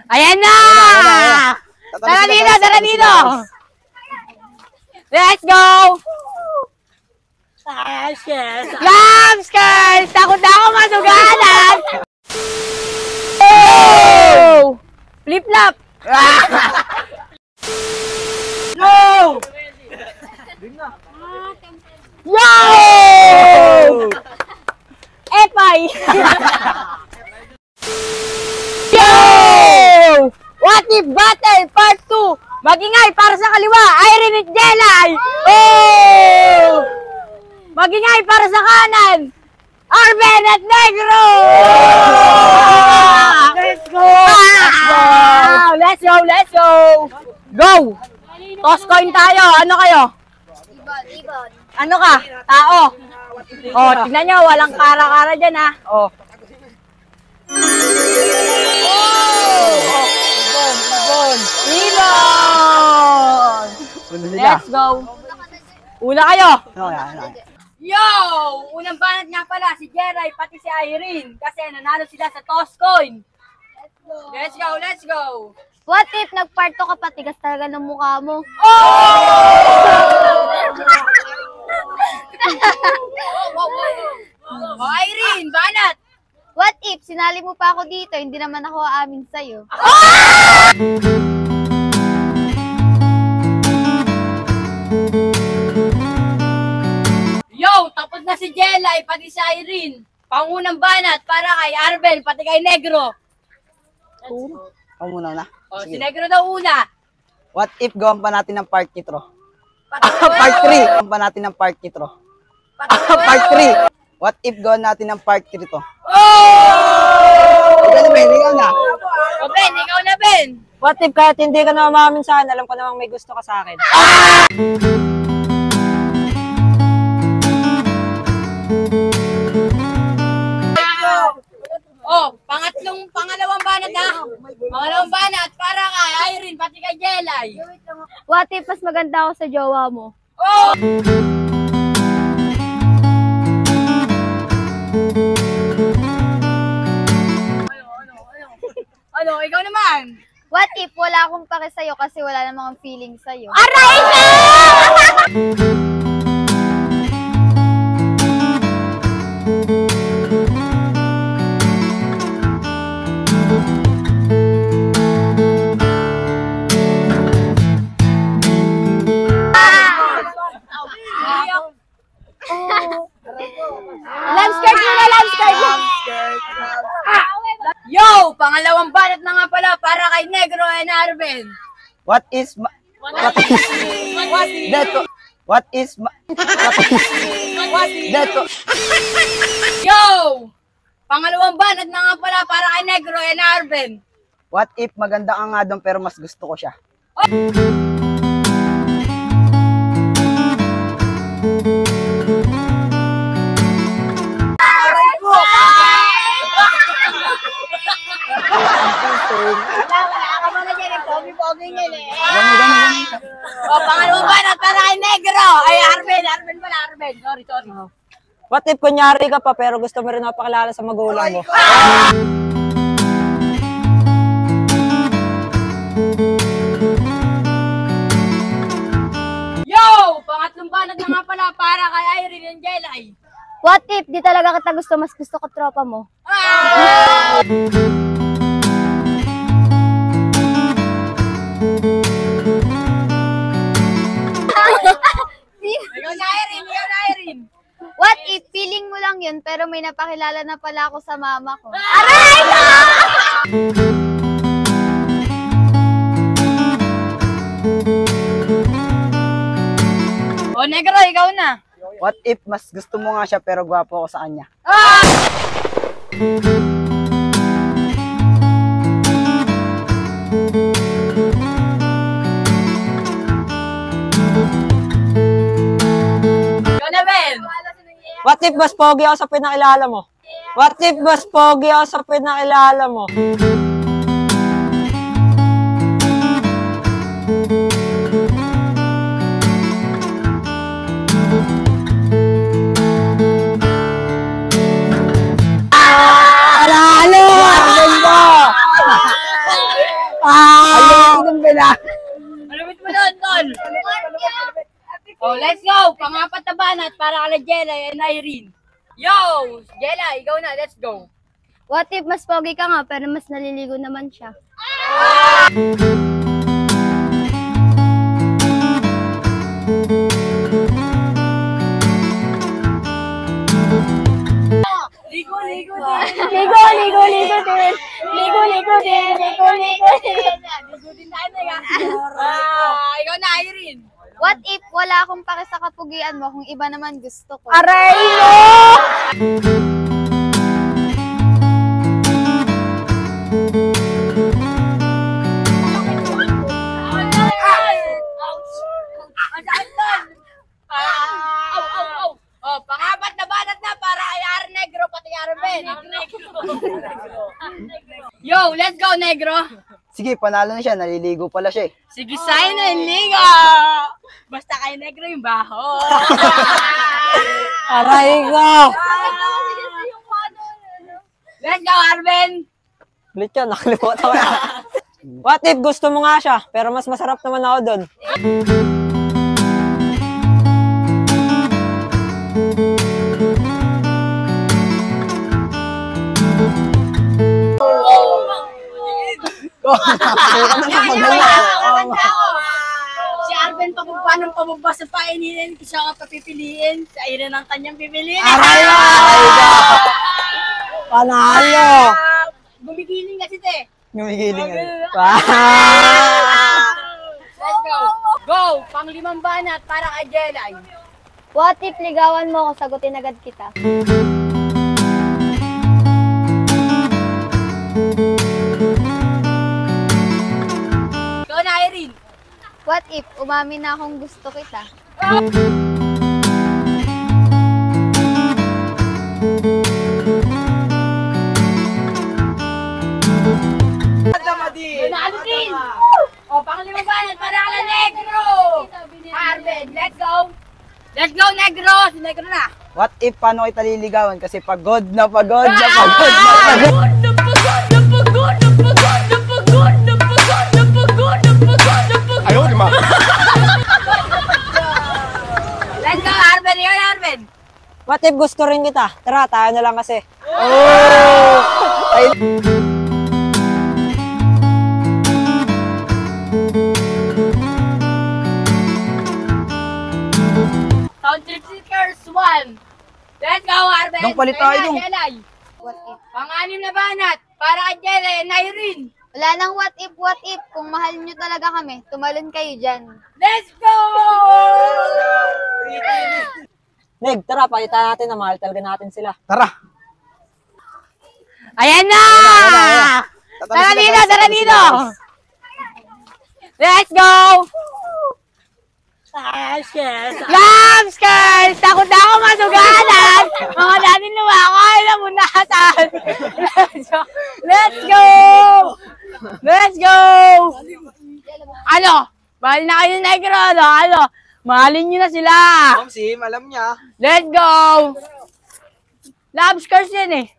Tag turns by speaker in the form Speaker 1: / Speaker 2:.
Speaker 1: Ayan na! Tara dito, tara dito! Let's go! Labs, girls! Takot na ako masugalan! Oh! Flip-flop!
Speaker 2: Go!
Speaker 1: Yo! Epay! Yo! What if battle part 2? Magingay para sa kaliwa, Irene at Jelay! Oh! Magingay para sa kanan, Arben at Negro!
Speaker 2: Let's go!
Speaker 1: Wow! Let's go, let's go! Go! Toss coin tayo. Ano kayo?
Speaker 3: Ibon.
Speaker 1: Ano ka? Tao. Oh, tignan nyo. Walang kara-kara dyan, ha? Oh.
Speaker 2: Ibon!
Speaker 1: Ibon! Let's go. Una kayo. Yo! Unang banat nga pala si Jeray pati si Irene kasi nanalo sila sa toss coin. Let's go, let's go.
Speaker 3: What if nag-part 2 ka pa, tigas talaga ng mukha mo?
Speaker 1: Oh, Irene, banat!
Speaker 3: What if sinali mo pa ako dito, hindi naman ako aamin sa'yo?
Speaker 1: Yo, tapos na si Jelay, pati si Irene. Pangunang banat para kay Arbel, pati kay Negro.
Speaker 2: Ako muna na.
Speaker 1: O, si Negro daw una.
Speaker 2: What if gawan pa natin ng part 3? Part 3! Gawan pa natin ng part 3. Part 3! What if gawan natin ng part 3 to? Ikaw na, Ben. Ikaw na.
Speaker 1: O, Ben, ikaw na, Ben.
Speaker 4: What if kahit hindi ka na umamin sa akin, alam ko namang may gusto ka sa akin.
Speaker 1: Oh, pangalawang banat na. Pangalawang banat para kay Irene, pati kay Jelay.
Speaker 3: What if mas maganda ako sa jowa mo?
Speaker 1: Oh! Ano, ikaw naman.
Speaker 3: What if wala akong pake sa'yo kasi wala namang akong feeling sa'yo?
Speaker 1: Aray na!
Speaker 3: Lamskirt mo na, lamskirt mo!
Speaker 1: Yo! Pangalawang banat na nga pala para kay Negro and Arben.
Speaker 2: What is
Speaker 1: Yo! Pangalawang banat na nga pala para kay Negro and Arben.
Speaker 2: What if maganda ka nga doon pero mas gusto ko siya?
Speaker 1: Wala ka muna dyan eh. Pogi-pogi yan eh.
Speaker 2: Gani.
Speaker 1: O, pangalawang banat para kay Negro. Ay, Arben pala, Arben. Sorry.
Speaker 4: What if kunyari ka pa pero gusto mo rin mapakilala sa magulang mo?
Speaker 1: Yo! Pangatlong banat na nga pala para kay Irene and Jelay.
Speaker 3: What if di talaga kita gusto, mas gusto ko tropa mo?
Speaker 1: Ikaw na, Irene.
Speaker 3: What if feeling mo lang yun pero may napakilala na pala ako sa mama ko?
Speaker 1: Aray na! O, Negro, ikaw na.
Speaker 2: What if mas gusto mo nga siya pero gwapo ako sa kanya?
Speaker 1: Ikaw na, Ben.
Speaker 4: What if mas pogi ako sa pinakilala mo? What if mas pogi ako sa pinakilala mo?
Speaker 1: Oh, let's go! Pangapat na banat para kala Jelay and Irene. Yo! Jelay, ikaw na, let's go.
Speaker 3: What if mas pogi ka nga pero mas naliligo naman siya?
Speaker 1: Ligo din. Ligo din. Ligo din tayo na. Ikaw na, Irene.
Speaker 3: What if wala akong pake sa kapugian mo kung iba naman gusto ko?
Speaker 1: Aray mo! Oh, pangapat na banat na para kay Ar Negro pati Arben. Yo, let's go Negro.
Speaker 2: Sige, panalo na siya. Naliligo pala siya eh.
Speaker 1: Sige, sign na yung liga. Basta kay Negro yung baho.
Speaker 4: Aray ko!
Speaker 1: Let's go, Arben.
Speaker 4: Ulit yan, nakalimutan ko yan. What if gusto mo nga siya, pero mas masarap naman ako doon?
Speaker 1: Si Arben paano pababa sa paininin, siya ka papipiliin, sa Irene ang kanyang pipiliin.
Speaker 4: Aray ko! Panalo!
Speaker 1: Gumigiling kasi te.
Speaker 2: Gumigiling ka.
Speaker 1: Let's go. Go! Panglimang banat para kay Jelay.
Speaker 3: What if ligawan mo ako, sagutin agad kita?
Speaker 1: Ikaw na, Irene.
Speaker 3: What if umamin na akong gusto kita?
Speaker 1: Nanalo din! O, panglimang banat para kay Negro! Arben, let's go! Let's go, Negro! Si Negro na!
Speaker 2: What if paano kita liligawan? Kasi pagod na pagod na pagod na pagod.
Speaker 1: Let's go, Arben! Ikaw na, Arben!
Speaker 4: What if gusto rin kita? Tara, tayo na lang kasi.
Speaker 1: Sound Trip Seekers 1. Let's go, Arben!
Speaker 2: Dong, palit tayo, dong.
Speaker 1: Jelay.
Speaker 3: What if?
Speaker 1: Pang-anim na banat para kay Jelay and Irene.
Speaker 3: Wala nang what if. Kung mahal nyo talaga kami, tumalon kayo dyan.
Speaker 1: Let's go!
Speaker 4: Neg, tara, pakita natin na mahal talaga natin sila.
Speaker 2: Tara.
Speaker 1: Ayan na! Tara dito, tara dito! Let's go! Labs, guys! Takot na ako masugalan! Mga natin lumakay na munatan! Let's go! Let's go! Ano? Mahal na kayo Negro, ano? Mahalin nyo na sila!
Speaker 2: Sim, alam niya.
Speaker 1: Let's go! Labs, curse yan eh.